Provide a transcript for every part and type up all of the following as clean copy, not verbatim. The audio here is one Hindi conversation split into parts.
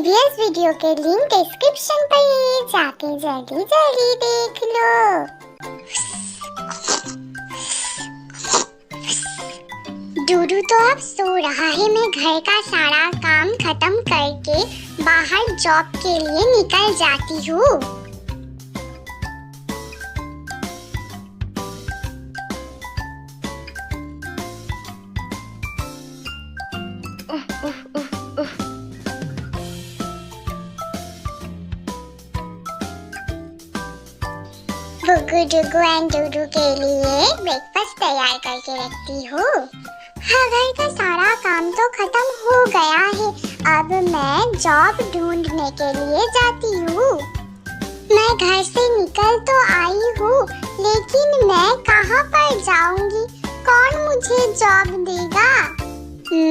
प्रीवियस वीडियो के लिंक डिस्क्रिप्शन पर है, जाके जल्दी जल्दी देख लो। डूडू तो अब सो रहा है। मैं घर का सारा काम खत्म करके बाहर जॉब के लिए निकल जाती हूँ। बुगू डुगू एंड डूडू के लिए ब्रेकफास्ट तैयार करके रखती हूँ। हाँ, घर का सारा काम तो खत्म हो गया है। अब मैं जॉब ढूंढने के लिए जाती हूँ। मैं घर से निकल तो आई हूँ, लेकिन मैं कहाँ पर जाऊँगी? कौन मुझे जॉब देगा?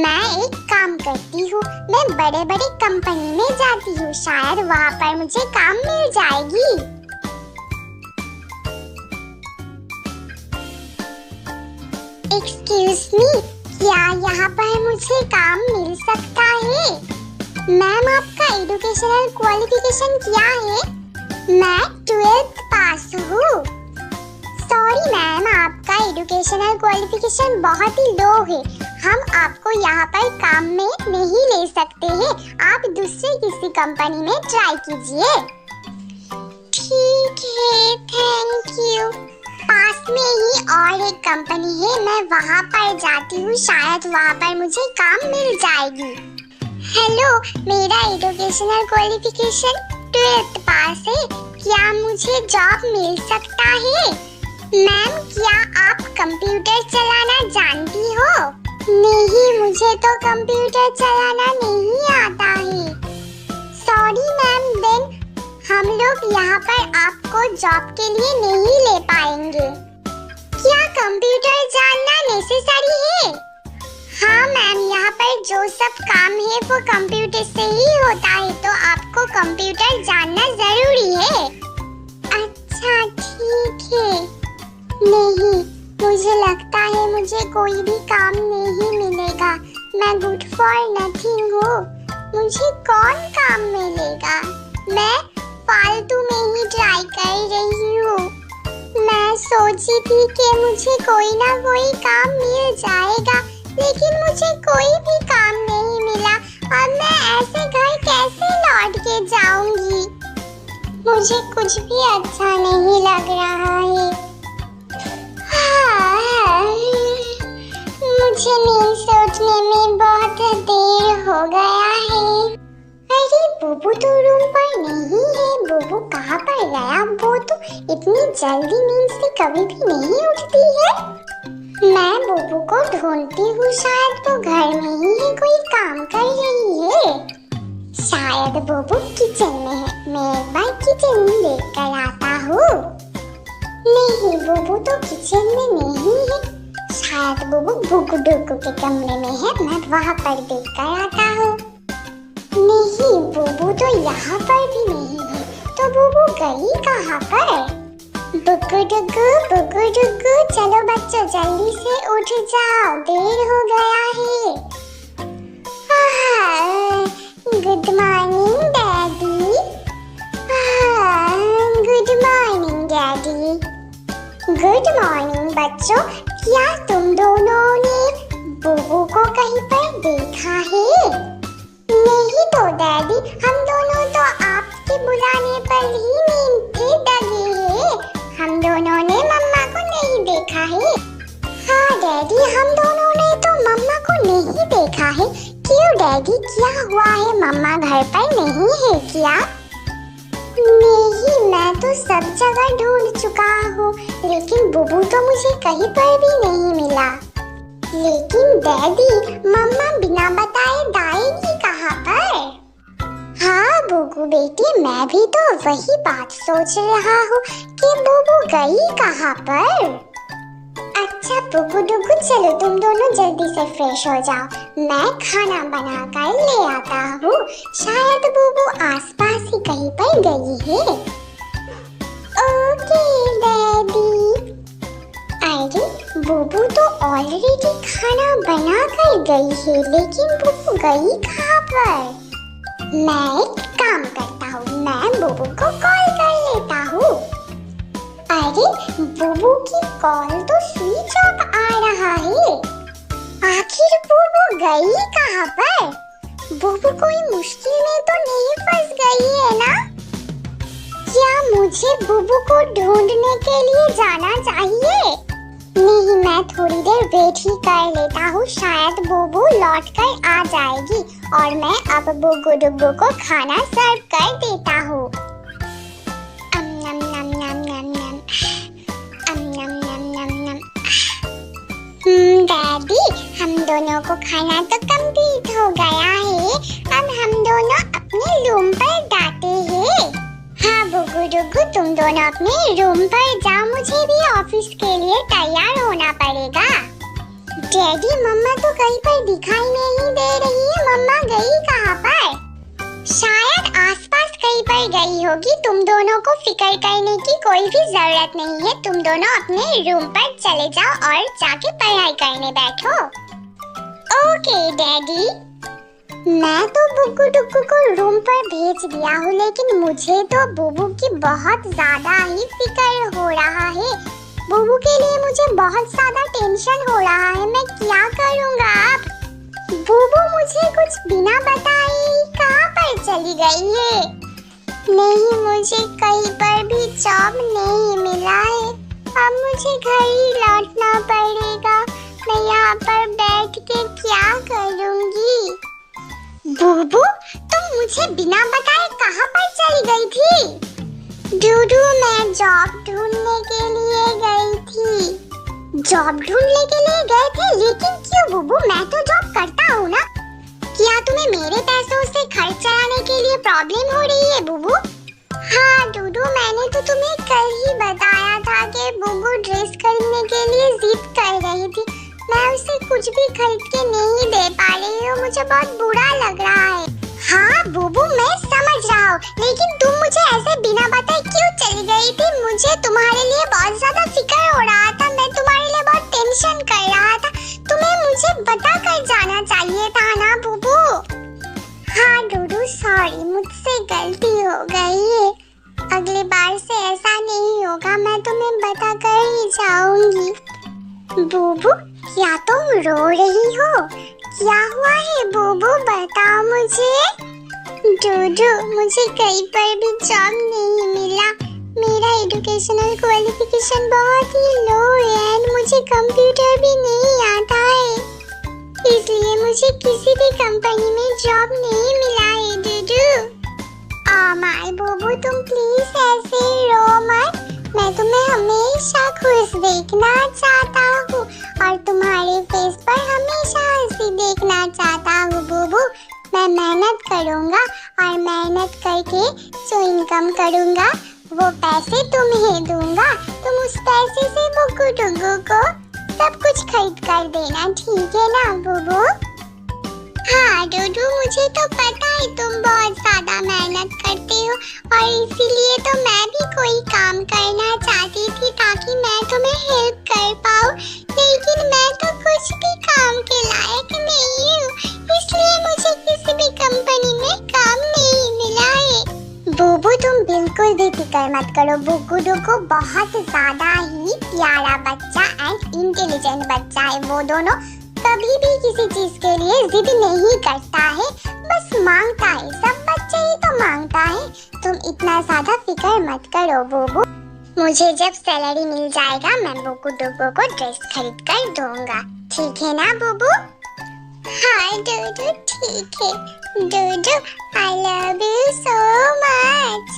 मैं एक काम करती हूँ, मैं बड़े बड़े कंपनी में जाती हूँ, शायद वहाँ पर मुझे काम मिल जाएगी। एक्सक्यूज मी, क्या यहाँ पर मुझे काम मिल सकता है? मैम, आपका एजुकेशनल क्वालिफिकेशन क्या है? मैं 12th पास हूँ। सॉरी मैम, आपका एजुकेशनल क्वालिफिकेशन बहुत ही लो है। हम आपको यहाँ पर काम में नहीं ले सकते हैं। आप दूसरे किसी कंपनी में ट्राई कीजिए। ठीक है, थैंक यू। पास में ही और एक कंपनी है, मैं वहाँ पर जाती हूँ, शायद वहाँ पर मुझे काम मिल जाएगी। हेलो, मेरा एजुकेशनल क्वालिफिकेशन 12th पास है। क्या मुझे जॉब मिल सकता है? मैम, क्या आप कंप्यूटर चलाना जानती हो? नहीं, मुझे तो कंप्यूटर चलाना नहीं आता है। सॉरी मैम, देन हम लोग यहाँ पर आपको जॉब के लिए नहीं ले पाएंगे। क्या कंप्यूटर जानना नेसेसरी है? हाँ मैम, यहाँ पर जो सब काम है वो कंप्यूटर से ही होता है, तो आपको कंप्यूटर जानना जरूरी है। अच्छा, ठीक है। नहीं, मुझे लगता है मुझे कोई भी काम नहीं मिलेगा। मैं गुड फॉर नथिंग हूँ। मुझे कौन काम मिलेगा? मैं फालतू में ही ट्राई कर रही हूँ। मैं सोची थी कि मुझे कोई ना कोई काम मिल जाएगा, लेकिन मुझे कोई भी काम नहीं मिला। अब मैं ऐसे घर कैसे लौट के जाऊंगी? मुझे कुछ भी अच्छा नहीं लग रहा है। मुझे नींद से उठने में बहुत देर हो गया है। अरे, बुबू तो रूम पर नहीं है। बुबू कहाँ पर गया? वो तो इतनी जल्दी नींद से कभी भी नहीं उठती है। मैं बुबू को ढूंढती हूँ, शायद वो घर में ही है, कोई काम कर रही है। शायद बुबू किचन में है। मैं एक बार किचन में देख कर आता हूँ। नहीं, बुबू तो किचन में नहीं है। शायद बुबू बुगू डुगू के कमरे में है। मैं वहाँ पर देख कर आता हूँ। नहीं, बुबू तो यहाँ पर भी नहीं है। तो बुबू गई कहाँ पर? बुगू डुगू, चलो बच्चों, जल्दी से उठ जाओ, देर हो गया है। Good morning daddy. Good morning daddy. Good morning बच्चों। क्या तुम दोनों ने बुबू को कहीं पर देखा है? नहीं तो डैडी, हम दोनों तो आपके बुलाने पर ही नींद से डगे हैं। हम दोनों ने मम्मा को नहीं देखा है। हाँ डैडी, हम दोनों ने तो मम्मा को नहीं देखा है। क्यों डैडी, क्या हुआ है? मम्मा घर पर नहीं है क्या? नहीं, मैं तो सब जगह ढूंढ चुका हूँ, लेकिन बुबू तो मुझे कहीं पर भी नहीं मिला। लेकिन डैडी, मम्मा बिना बताए जाएगी कहाँ पर? हाँ बुबू बेटी, मैं भी तो वही बात सोच रहा हूँ कि बुबू गई कहाँ पर। अच्छा बुबू डुगू, चलो तुम दोनों जल्दी से फ्रेश हो जाओ, मैं खाना बना कर ले आता हूँ। शायद बुबू आसपास ही कहीं पर गई है। Okay daddy. अरे, बुबू तो ऑलरेडी खाना बना कर गई है, लेकिन बुबू गई कहाँ पर? मैं एक काम करता हूँ, मैं बुबू को कॉल कर लेता हूँ। अरे बुबू की कॉल तो स्विच ऑफ आ रहा है। आखिर बुबू गई कहाँ पर? बुबू कोई मुश्किल में तो नहीं फंस गई है ना? क्या मुझे बुबू को ढूंढने के लिए जाना चाहिए? नहीं, मैं थोड़ी देर वेट ही कर लेता हूँ, शायद बुबू लौट कर आ जाएगी और मैं अब बुगु डुगु को खाना सर्व कर देता हूँ। डैडी, हम दोनों को खाना तो कंप्लीट हो गया है। अब हम दोनों अपने रूम पर जाते हैं। हाँ बुगु डुगु, तुम दोनों अपने रूम पर जाओ, मुझे भी ऑफिस के लिए तैयार होना पड़ेगा। डैडी, मम्मा तो कहीं पर दिखाई नहीं दे रही है, मम्मा गई कहाँ पर? शायद आसपास कहीं पर गई होगी। तुम दोनों को फिक्र करने की कोई भी जरूरत नहीं है, तुम दोनों अपने रूम पर चले जाओ और जाके पढ़ाई करने बैठो। Okay daddy. मैं तो बुगु डुगु को रूम पर भेज दिया हूँ, लेकिन मुझे तो बुबू की बहुत ज्यादा ही फिक्र हो रहा है। बुबू के लिए मुझे बहुत ज्यादा टेंशन हो रहा है, मैं क्या करूँगा अब? बुबू मुझे कुछ बिना बताए कहाँ पर चली गई है? नहीं, मुझे कहीं पर भी जॉब नहीं मिला है। अब मुझे घर ही लौटना पड़ेगा। मैं यहाँ पर बैठ के क्या करूँगी? बुबू, तुम मुझे बिना बताए कहाँ पर चली गई थी? डूडू, मैं जॉब ढूंढने के लिए गई थी। जॉब ढूंढने के लिए गए थे, लेकिन क्यों बुबू? मैं तो जॉब करता हूँ ना। क्या तुम्हें मेरे पैसों से खर्च चलाने के लिए प्रॉब्लम हो रही है बुबू? हाँ डूडू, मैंने तो तुम्हें कल ही बताया था कि बुबू ड्रेस खरीदने के लिए जिद कर रही थी। मैं उसे कुछ भी खरीद के नहीं दे पा रही हूँ, मुझे बहुत बुरा लग रहा है। हाँ बुबू, मैं समझ रहा हूँ, लेकिन तुम मुझे ऐसे बिना बताए क्यों चली गई थी? मुझे तुम्हारे लिए बहुत ज्यादा फिक्र हो रहा था, मैं तुम्हारे लिए बहुत टेंशन कर रहा था। तुम्हें मुझे बता कर जाना चाहिए था ना बुबू। हाँ डूडू, सॉरी, मुझसे गलती हो गई है। अगली बार से ऐसा नहीं होगा, मैं तुम्हें बता कर ही जाऊंगी। बुबू, क्या तुम रो रही हो? क्या हुआ है बुबू, बताओ मुझे। डूडू, मुझे कहीं पर भी जॉब नहीं मिला। मेरा एजुकेशनल क्वालिफिकेशन बहुत ही लो है और मुझे कंप्यूटर भी नहीं आता है, इसलिए मुझे किसी भी कंपनी में जॉब नहीं मिला है डूडू। माय बुबू, तुम प्लीज ऐसे रो मत। मैं तुम्हें हमेशा खुश देखना चाहता हूँ और तुम्हारे फेस पर हमेशा हंसी देखना चाहता हूँ बुबू। मैं मेहनत करूँगा और मेहनत करके जो इनकम करूँगा वो पैसे तुम्हें दूंगा। तुम उस पैसे से बुगु डुगु को सब कुछ खरीद कर देना, ठीक है ना बुबू? हाँ डूडू, मुझे तो पता है तुम बहुत ज्यादा मेहनत करते हो और इसीलिए तो मैं भी कोई काम करना चाहती थी ताकि मैं तुम्हें हेल्प कर पाऊँ, लेकिन मैं तो कुछ भी काम के लायक नहीं हूँ, इसलिए मुझे किसी भी कंपनी में काम नहीं मिला है। बुबू, तुम बिल्कुल भी फिक्र मत करो, बुगु डुगु बहुत ज्यादा ही प्यारा बच्चा एंड इंटेलिजेंट बच्चा है। वो दोनों कभी भी किसी चीज के लिए जिद नहीं करता है, बस मांगता है। सब बच्चे ही तो मांगता है। तुम इतना ज्यादा फिक्र मत करो बुबू। मुझे जब सैलरी मिल जाएगा मैं बुगु डुगु को ड्रेस खरीद कर दूंगा, ठीक है ना बुबू? हाँ डूडू, ठीक है। डूडू, I love you so much.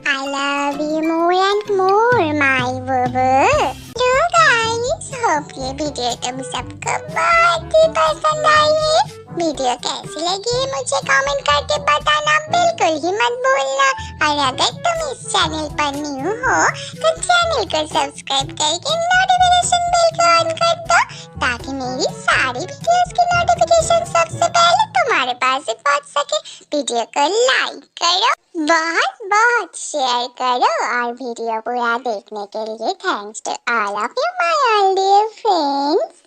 I love you more and more, my boo. तो गाइस, होप ये वीडियो तुम सबको बहुत ही पसंद आई है। वीडियो कैसी लगी मुझे कमेंट करके बताना बिल्कुल ही मत भूलना। और अगर तुम इस चैनल पर न्यू हो तो चैनल को सब्सक्राइब करके नोटिफिकेशन बेल को ऑन कर दो ताकि मेरी सारी वीडियोस की नोटिफिकेशन सबसे पहले तुम्हारे पास पहुंच सके। वीडियो को लाइक करो, बहुत बहुत शेयर करो और वीडियो पूरा देखने के लिए thanks to all of you my all dear friends.